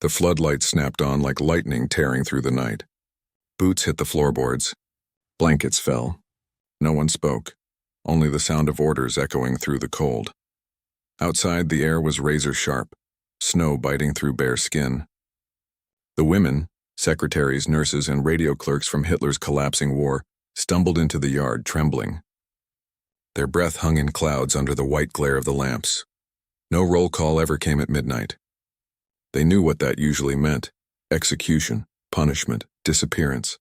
The floodlights snapped on like lightning tearing through the night. Boots hit the floorboards. Blankets fell. No one spoke, only the sound of orders echoing through the cold. Outside, the air was razor sharp, snow biting through bare skin. The women, secretaries, nurses, and radio clerks from Hitler's collapsing war, stumbled into the yard, trembling. Their breath hung in clouds under the white glare of the lamps. No roll call ever came at midnight. They knew what that usually meant: execution, punishment, disappearance.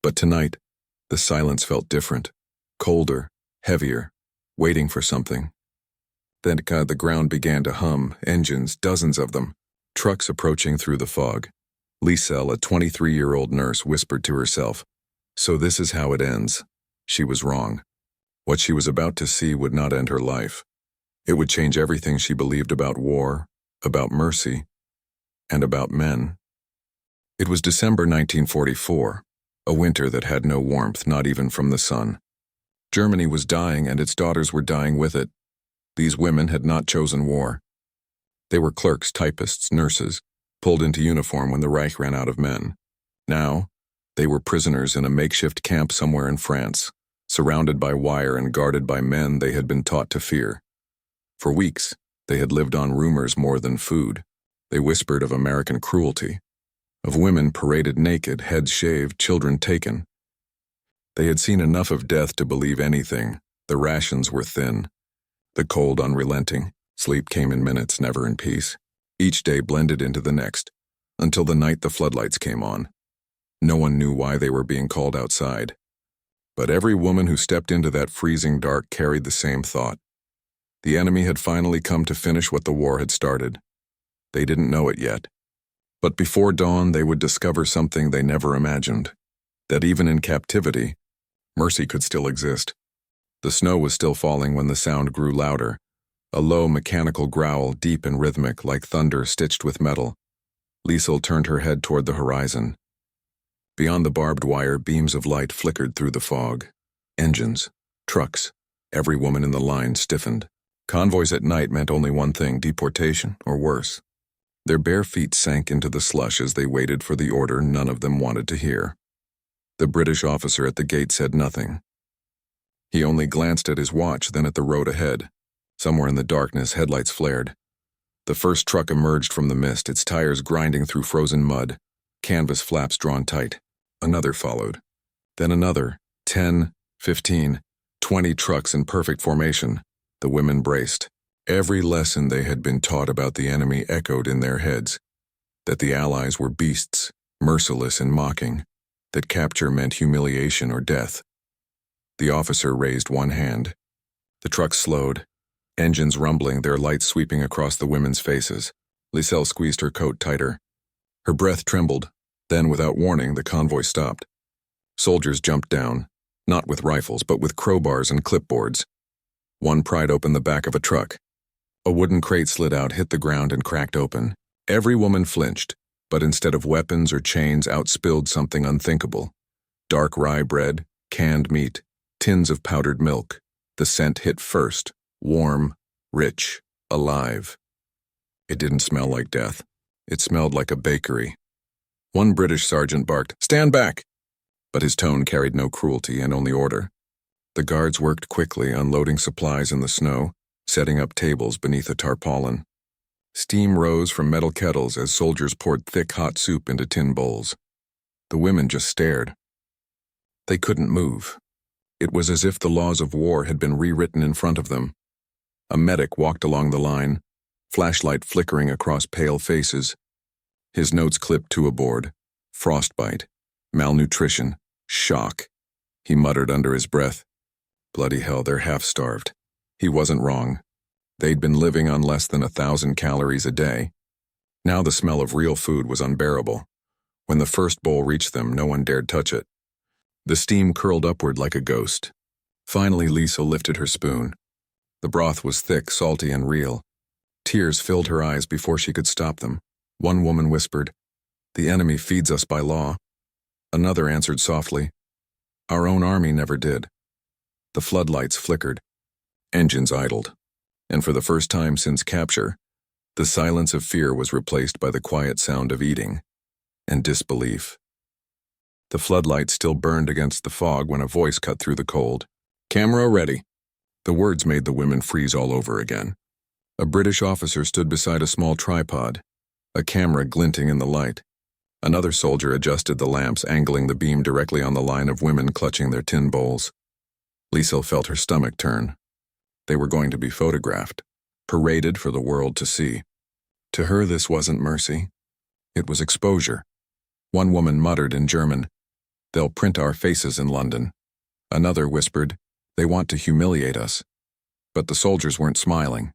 But tonight, the silence felt different, colder, heavier, waiting for something. Then the ground began to hum, engines, dozens of them, trucks approaching through the fog. Liesel, a 23-year-old nurse, whispered to herself, "So this is how it ends." She was wrong. What she was about to see would not end her life. It would change everything she believed about war, about mercy, and about men. It was December 1944, a winter that had no warmth, not even from the sun. Germany was dying, and its daughters were dying with it. These women had not chosen war. They were clerks, typists, nurses, pulled into uniform when the Reich ran out of men. Now, they were prisoners in a makeshift camp somewhere in France, surrounded by wire and guarded by men they had been taught to fear. For weeks, they had lived on rumors more than food. They whispered of American cruelty, of women paraded naked, heads shaved, children taken. They had seen enough of death to believe anything. The rations were thin, the cold unrelenting. Sleep came in minutes, never in peace. Each day blended into the next, until the night the floodlights came on. No one knew why they were being called outside. But every woman who stepped into that freezing dark carried the same thought. The enemy had finally come to finish what the war had started. They didn't know it yet. But before dawn, they would discover something they never imagined: that even in captivity, mercy could still exist. The snow was still falling when the sound grew louder, a low mechanical growl, deep and rhythmic, like thunder stitched with metal. Liesel turned her head toward the horizon. Beyond the barbed wire, beams of light flickered through the fog. Engines, trucks, every woman in the line stiffened. Convoys at night meant only one thing: deportation, or worse. Their bare feet sank into the slush as they waited for the order none of them wanted to hear. The British officer at the gate said nothing. He only glanced at his watch, then at the road ahead. Somewhere in the darkness, headlights flared. The first truck emerged from the mist, its tires grinding through frozen mud, canvas flaps drawn tight. Another followed. Then another. 10, 15, 20 trucks in perfect formation. The women braced. Every lesson they had been taught about the enemy echoed in their heads. That the Allies were beasts, merciless and mocking. That capture meant humiliation or death. The officer raised one hand. The truck slowed, engines rumbling, their lights sweeping across the women's faces. Liesel squeezed her coat tighter. Her breath trembled. Then, without warning, the convoy stopped. Soldiers jumped down, not with rifles, but with crowbars and clipboards. One pried open the back of a truck. A wooden crate slid out, hit the ground, and cracked open. Every woman flinched, but instead of weapons or chains, out spilled something unthinkable. Dark rye bread, canned meat, tins of powdered milk. The scent hit first, warm, rich, alive. It didn't smell like death. It smelled like a bakery. One British sergeant barked, "Stand back!" But his tone carried no cruelty and only order. The guards worked quickly, unloading supplies in the snow, setting up tables beneath a tarpaulin. Steam rose from metal kettles as soldiers poured thick, hot soup into tin bowls. The women just stared. They couldn't move. It was as if the laws of war had been rewritten in front of them. A medic walked along the line, flashlight flickering across pale faces. His notes clipped to a board: frostbite, malnutrition, shock. He muttered under his breath, "Bloody hell, they're half-starved." He wasn't wrong. They'd been living on less than 1,000 calories a day. Now the smell of real food was unbearable. When the first bowl reached them, no one dared touch it. The steam curled upward like a ghost. Finally, Liesel lifted her spoon. The broth was thick, salty, and real. Tears filled her eyes before she could stop them. One woman whispered, "The enemy feeds us by law." Another answered softly, "Our own army never did." The floodlights flickered. Engines idled. And for the first time since capture, The silence of fear was replaced by the quiet sound of eating and disbelief. The floodlight still burned against the fog when a voice cut through the cold. "Camera ready." The words made the women freeze all over again. A British officer stood beside a small tripod, a camera glinting in the light. Another soldier adjusted the lamps, angling the beam directly on the line of women clutching their tin bowls. Liesel felt her stomach turn. They were going to be photographed, paraded for the world to see. To her, this wasn't mercy. It was exposure. One woman muttered in German, "They'll print our faces in London." Another whispered, "They want to humiliate us." But the soldiers weren't smiling.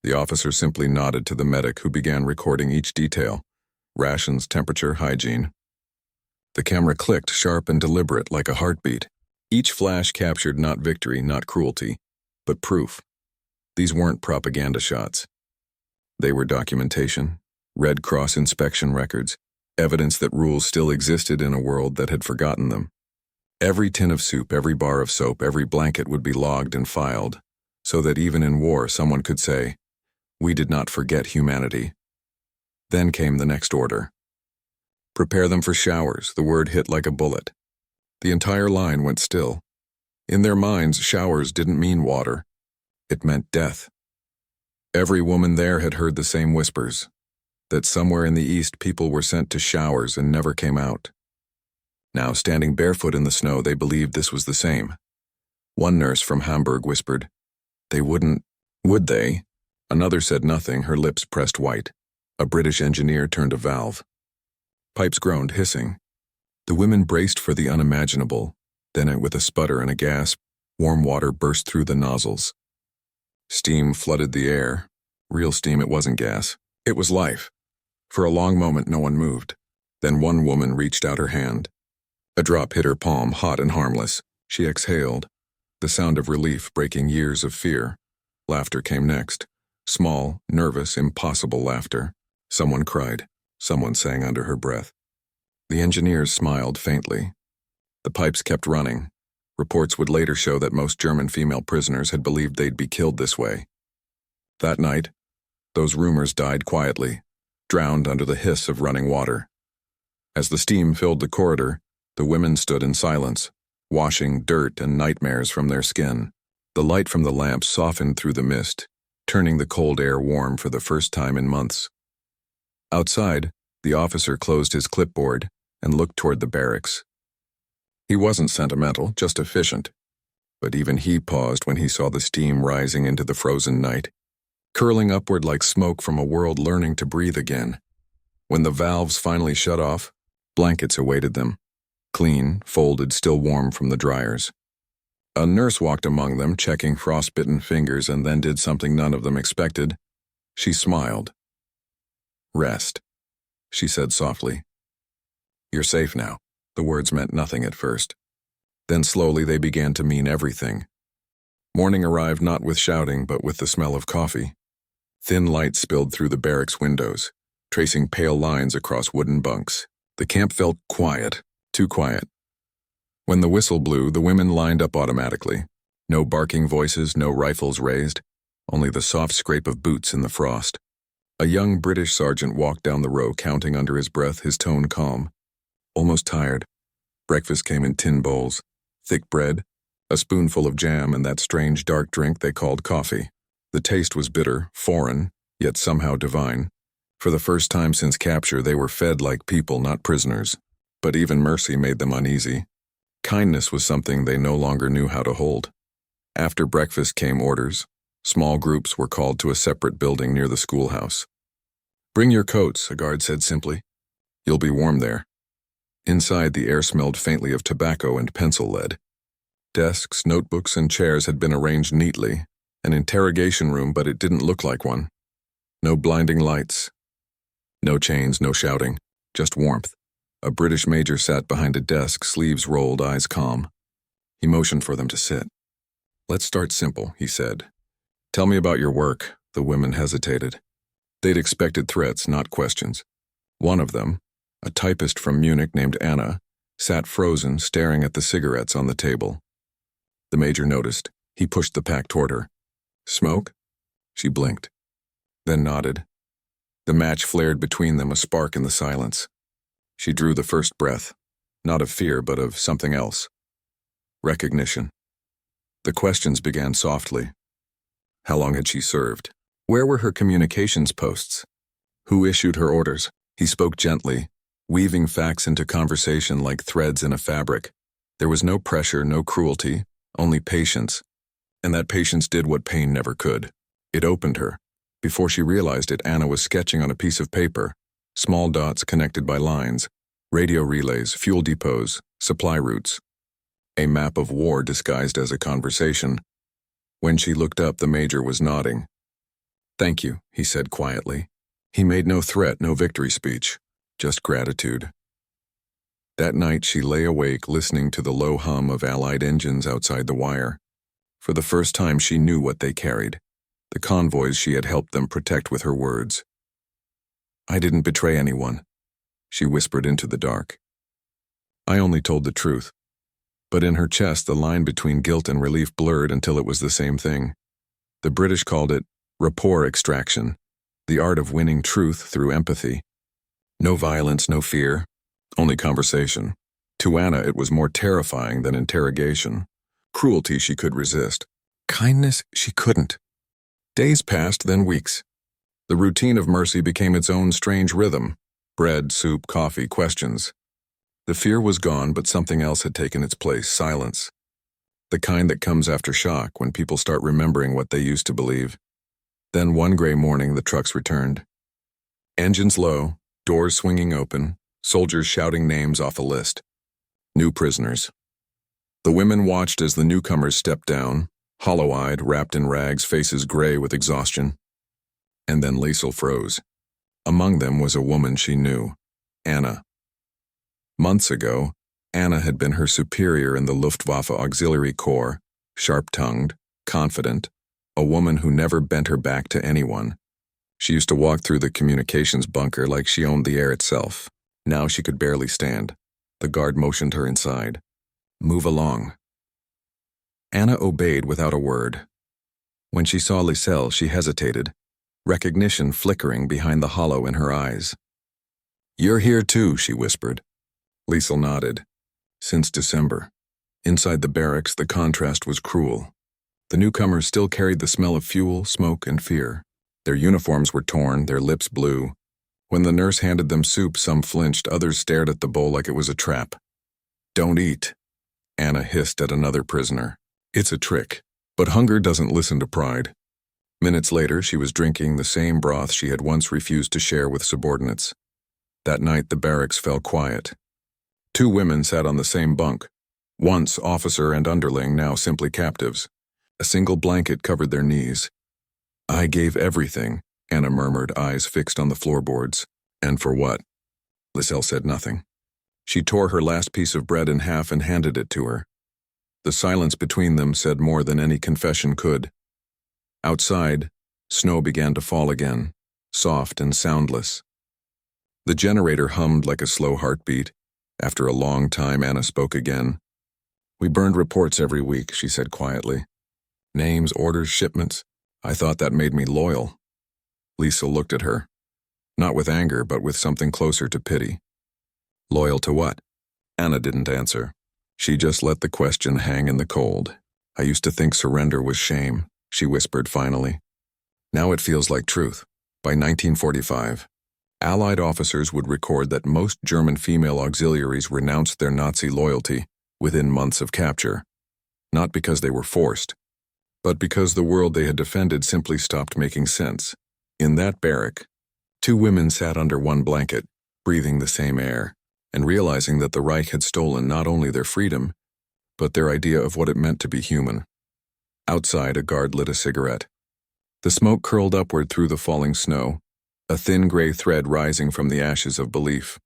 The officer simply nodded to the medic, who began recording each detail: rations, temperature, hygiene. The camera clicked, sharp and deliberate, like a heartbeat. Each flash captured not victory, not cruelty, but proof. These weren't propaganda shots. They were documentation, Red Cross inspection records, evidence that rules still existed in a world that had forgotten them. Every tin of soup, every bar of soap, every blanket would be logged and filed, so that even in war someone could say, "We did not forget humanity." Then came the next order. "Prepare them for showers." The word hit like a bullet. The entire line went still. In their minds, showers didn't mean water. It meant death. Every woman there had heard the same whispers, that somewhere in the East people were sent to showers and never came out. Now, standing barefoot in the snow, they believed this was the same. One nurse from Hamburg whispered, "They wouldn't, would they?" Another said nothing, her lips pressed white. A British engineer turned a valve. Pipes groaned, hissing. The women braced for the unimaginable. Then, with a sputter and a gasp, warm water burst through the nozzles. Steam flooded the air. Real steam, it wasn't gas. It was life. For a long moment, no one moved. Then one woman reached out her hand. A drop hit her palm, hot and harmless. She exhaled, the sound of relief breaking years of fear. Laughter came next. Small, nervous, impossible laughter. Someone cried. Someone sang under her breath. The engineers smiled faintly. The pipes kept running. Reports would later show that most German female prisoners had believed they'd be killed this way. That night, those rumors died quietly, drowned under the hiss of running water. As the steam filled the corridor, the women stood in silence, washing dirt and nightmares from their skin. The light from the lamps softened through the mist, turning the cold air warm for the first time in months. Outside, the officer closed his clipboard and looked toward the barracks. He wasn't sentimental, just efficient. But even he paused when he saw the steam rising into the frozen night, curling upward like smoke from a world learning to breathe again. When the valves finally shut off, blankets awaited them, clean, folded, still warm from the dryers. A nurse walked among them, checking frostbitten fingers, and then did something none of them expected. She smiled. "Rest," she said softly. "You're safe now." The words meant nothing at first. Then slowly they began to mean everything. Morning arrived not with shouting, but with the smell of coffee. Thin light spilled through the barracks windows, tracing pale lines across wooden bunks. The camp felt quiet, too quiet. When the whistle blew, the women lined up automatically. No barking voices, no rifles raised, only the soft scrape of boots in the frost. A young British sergeant walked down the row, counting under his breath, his tone calm. Almost tired. Breakfast came in tin bowls, thick bread, a spoonful of jam, and that strange dark drink they called coffee. The taste was bitter, foreign, yet somehow divine. For the first time since capture, they were fed like people, not prisoners. But even mercy made them uneasy. Kindness was something they no longer knew how to hold. After breakfast came orders. Small groups were called to a separate building near the schoolhouse. "Bring your coats," a guard said simply. "You'll be warm there." Inside, the air smelled faintly of tobacco and pencil lead. Desks, notebooks, and chairs had been arranged neatly. An interrogation room, but it didn't look like one. No blinding lights. No chains, no shouting, just warmth. A British major sat behind a desk, sleeves rolled, eyes calm. He motioned for them to sit. "Let's start simple," he said. "Tell me about your work." The women hesitated. They'd expected threats, not questions. One of them, a typist from Munich named Anna, sat frozen, staring at the cigarettes on the table. The major noticed. He pushed the pack toward her. "Smoke?" She blinked, then nodded. The match flared between them, a spark in the silence. She drew the first breath, not of fear but of something else. Recognition. The questions began softly. How long had she served? Where were her communications posts? Who issued her orders? He spoke gently, weaving facts into conversation like threads in a fabric. There was no pressure, no cruelty, only patience. And that patience did what pain never could. It opened her. Before she realized it, Anna was sketching on a piece of paper, small dots connected by lines, radio relays, fuel depots, supply routes. A map of war disguised as a conversation. When she looked up, the major was nodding. "Thank you," he said quietly. He made no threat, no victory speech, just gratitude. That night she lay awake listening to the low hum of Allied engines outside the wire. For the first time she knew what they carried, the convoys she had helped them protect with her words. "I didn't betray anyone," she whispered into the dark. "I only told the truth." But in her chest the line between guilt and relief blurred until it was the same thing. The British called it rapport extraction, the art of winning truth through empathy. No violence, no fear, only conversation. To Anna it was more terrifying than interrogation. Cruelty she could resist. Kindness she couldn't. Days passed, then weeks. The routine of mercy became its own strange rhythm. Bread, soup, coffee, questions. The fear was gone, but something else had taken its place, silence. The kind that comes after shock, when people start remembering what they used to believe. Then one gray morning the trucks returned. Engines low, doors swinging open, soldiers shouting names off a list. New prisoners. The women watched as the newcomers stepped down, hollow-eyed, wrapped in rags, faces gray with exhaustion. And then Liesel froze. Among them was a woman she knew, Anna. Months ago, Anna had been her superior in the Luftwaffe Auxiliary Corps, sharp-tongued, confident, a woman who never bent her back to anyone. She used to walk through the communications bunker like she owned the air itself. Now she could barely stand. The guard motioned her inside. "Move along." Anna obeyed without a word. When she saw Liesel, she hesitated, recognition flickering behind the hollow in her eyes. "You're here too," she whispered. Liesel nodded. Since December. Inside the barracks, the contrast was cruel. The newcomers still carried the smell of fuel, smoke, and fear. Their uniforms were torn, their lips blue. When the nurse handed them soup, some flinched, others stared at the bowl like it was a trap. "Don't eat," Anna hissed at another prisoner. "It's a trick." But hunger doesn't listen to pride. Minutes later, she was drinking the same broth she had once refused to share with subordinates. That night, the barracks fell quiet. Two women sat on the same bunk. Once officer and underling, now simply captives. A single blanket covered their knees. "I gave everything," Anna murmured, eyes fixed on the floorboards. "And for what?" Liesel said nothing. She tore her last piece of bread in half and handed it to her. The silence between them said more than any confession could. Outside, snow began to fall again, soft and soundless. The generator hummed like a slow heartbeat. After a long time, Anna spoke again. "We burned reports every week," she said quietly. "Names, orders, shipments. I thought that made me loyal." Liesel looked at her. Not with anger, but with something closer to pity. "Loyal to what?" Anna didn't answer. She just let the question hang in the cold. "I used to think surrender was shame," she whispered finally. "Now it feels like truth." By 1945, Allied officers would record that most German female auxiliaries renounced their Nazi loyalty within months of capture. Not because they were forced, but because the world they had defended simply stopped making sense. In that barrack, two women sat under one blanket, breathing the same air, and realizing that the Reich had stolen not only their freedom, but their idea of what it meant to be human. Outside, a guard lit a cigarette. The smoke curled upward through the falling snow, a thin gray thread rising from the ashes of belief.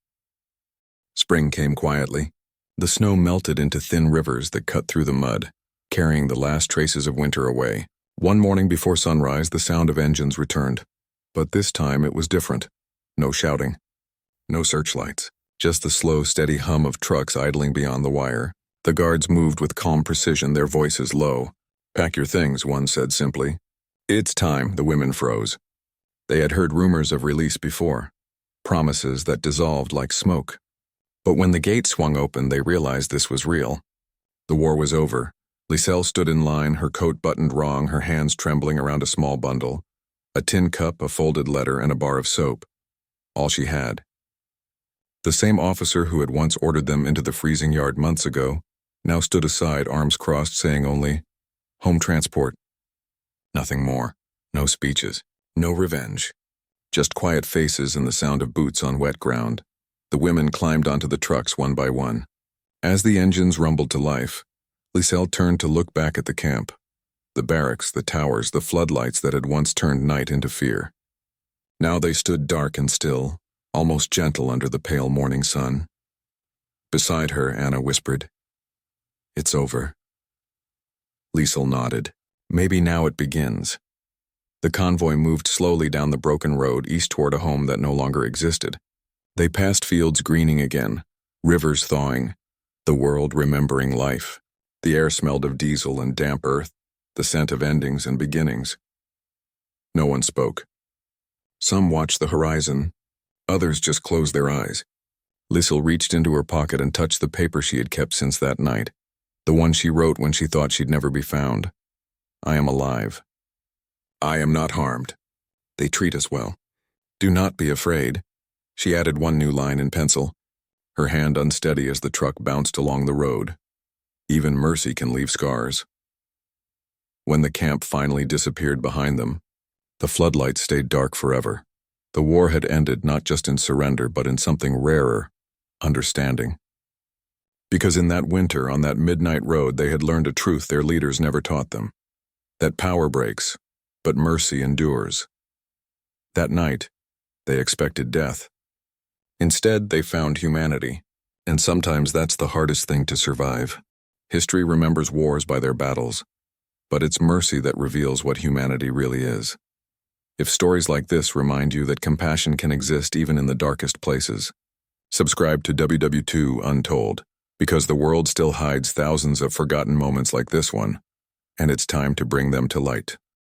Spring came quietly. The snow melted into thin rivers that cut through the mud, carrying the last traces of winter away. One morning before sunrise, the sound of engines returned. But this time it was different. No shouting. No searchlights. Just the slow, steady hum of trucks idling beyond the wire. The guards moved with calm precision, their voices low. "Pack your things," one said simply. "It's time," the women froze. They had heard rumors of release before, promises that dissolved like smoke. But when the gate swung open, they realized this was real. The war was over. Liselle stood in line, her coat buttoned wrong, her hands trembling around a small bundle, a tin cup, a folded letter, and a bar of soap. All she had. The same officer who had once ordered them into the freezing yard months ago now stood aside, arms crossed, saying only, "Home transport." Nothing more. No speeches. No revenge. Just quiet faces and the sound of boots on wet ground. The women climbed onto the trucks one by one. As the engines rumbled to life, Liselle turned to look back at the camp. The barracks, the towers, the floodlights that had once turned night into fear. Now they stood dark and still, almost gentle under the pale morning sun. Beside her, Anna whispered, "It's over." Liselle nodded. Maybe now it begins. The convoy moved slowly down the broken road east toward a home that no longer existed. They passed fields greening again, rivers thawing, the world remembering life. The air smelled of diesel and damp earth, the scent of endings and beginnings. No one spoke. Some watched the horizon, others just closed their eyes. Liselle reached into her pocket and touched the paper she had kept since that night, the one she wrote when she thought she'd never be found. "I am alive. I am not harmed. They treat us well. Do not be afraid." She added one new line in pencil, her hand unsteady as the truck bounced along the road. Even mercy can leave scars. When the camp finally disappeared behind them, the floodlights stayed dark forever. The war had ended not just in surrender, but in something rarer, understanding. Because in that winter, on that midnight road, they had learned a truth their leaders never taught them. That power breaks, but mercy endures. That night, they expected death. Instead, they found humanity, and sometimes that's the hardest thing to survive. History remembers wars by their battles, but it's mercy that reveals what humanity really is. If stories like this remind you that compassion can exist even in the darkest places, subscribe to WWII Untold, because the world still hides thousands of forgotten moments like this one, and it's time to bring them to light.